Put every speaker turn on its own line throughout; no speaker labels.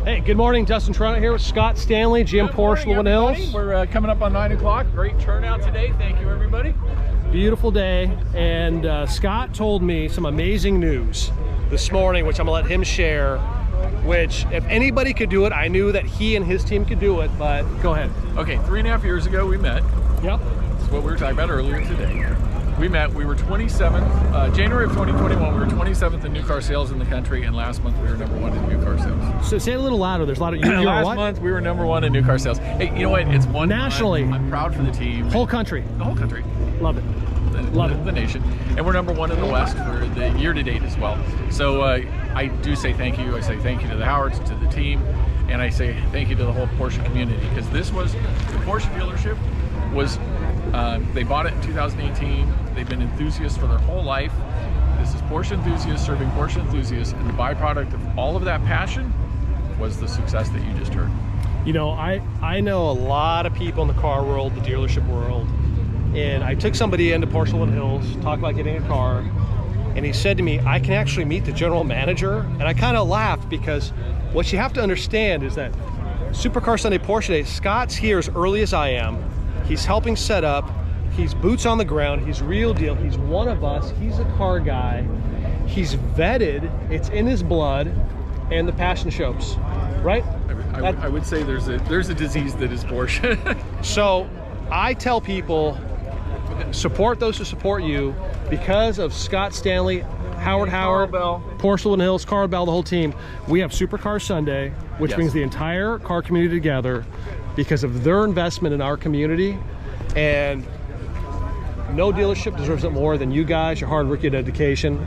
Hey, good morning. Dustin Toronto here with Scott Stanley, GM Porsche Woodland Hills.
We're coming up on 9 o'clock. Great turnout today. Thank you, everybody.
Beautiful day. And Scott told me some amazing news this morning, which I'm going to let him share, which if anybody could do it, I knew that he and his team could do it, but go ahead.
Okay, 3.5 years ago we met.
Yep.
That's what we were talking about earlier today. We met, we were 27th, January of 2021, we were 27th in new car sales in the country, and last month we were #1 in new car sales.
So say it a little louder, there's a lot of, you're
last
what?
month we were #1 in new car sales. Hey, you know what, it's one
nationally.
I'm proud for the team.
Whole country.
The whole country.
Love it. Love it.
The nation. And we're #1 in the West for the year to date as well. So I do say thank you. I say thank you to the Howards, to the team, and I say thank you to the whole Porsche community, because this was, the Porsche dealership was, they bought it in 2018. They've been enthusiasts for their whole life. This is Porsche enthusiasts serving Porsche enthusiasts, and the byproduct of all of that passion was the success that you just heard.
You know, I know a lot of people in the car world, the dealership world, and I took somebody into Porsche Woodland Hills, talk about getting a car, and he said to me, I can actually meet the general manager. And I kind of laughed, because what you have to understand is that Supercar Sunday Porsche Day, Scott's here as early as I am. He's helping set up. He's boots on the ground. He's real deal. He's one of us. He's a car guy. He's vetted. It's in his blood, and the passion shows, right?
I would say there's a disease that is Porsche.
So I tell people, support those who support you, because of Scott Stanley, Howard, Porsche Woodland Hills, Carl Bell, the whole team. We have Supercar Sunday, which brings the entire car community together because of their investment in our community. And no dealership deserves it more than you guys, your hard work, your dedication.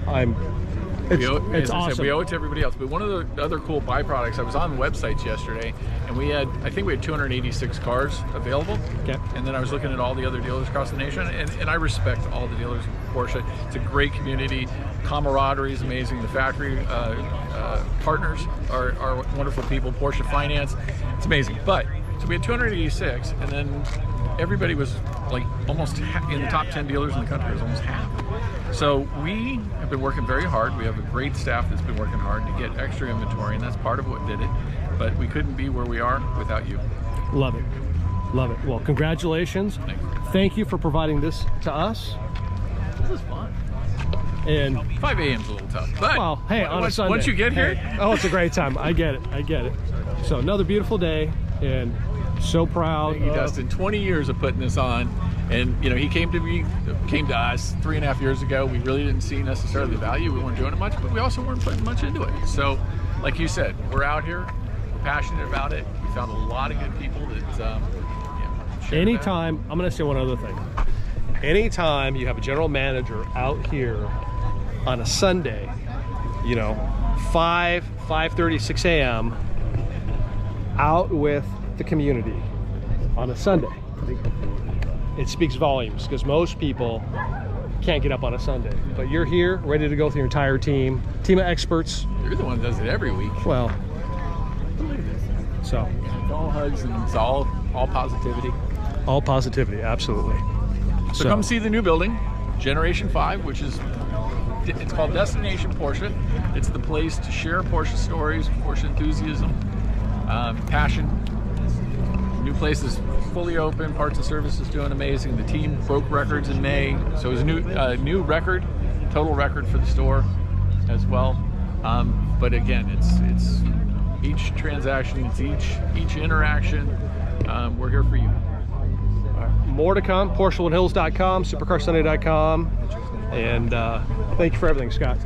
It's awesome.
We owe it to everybody else. But one of the other cool byproducts, I was on websites yesterday, and I think we had 286 cars available.
Okay.
And then I was looking at all the other dealers across the nation, and I respect all the dealers of Porsche. It's a great community. Camaraderie is amazing. The factory partners are wonderful people. Porsche Finance, it's amazing. But so we had 286, and then everybody was like almost in the top 10 dealers in the country. It was almost half. So we have been working very hard. We have a great staff that's been working hard to get extra inventory, and that's part of what did it. But we couldn't be where we are without you.
Love it. Love it. Well, congratulations. Thank you for providing this to us.
This is fun.
And
5 a.m. is a little tough. But
well, hey, on a Sunday,
once you get here,
oh, it's a great time. I get it. I get it. So another beautiful day, and so proud.
Thank you, Dustin. 20 years of putting this on. And you know, he came to us 3.5 years ago. We really didn't see necessarily the value. We weren't doing it much, but we also weren't putting much into it. So, like you said, we're out here, we're passionate about it. We found a lot of good people that.
Anytime, I'm going to say one other thing. Anytime you have a general manager out here on a Sunday, you know, 5:30, 6 a.m. out with the community on a Sunday, it speaks volumes, because most people can't get up on a Sunday. But you're here, ready to go with your entire team of experts.
You're the one that does it every week.
Well, so
it's all hugs, and it's all positivity.
All positivity, absolutely.
So come see the new building, Generation 5, which is, it's called Destination Porsche. It's the place to share Porsche stories, Porsche enthusiasm, passion. New place is fully open. Parts and service is doing amazing. The team broke records in May, so it was a new record, total record for the store as well. But again, it's each transaction, it's each interaction. We're here for you.
More to come. PorscheWoodlandHills.com, SupercarSunday.com, and thank you for everything, Scott.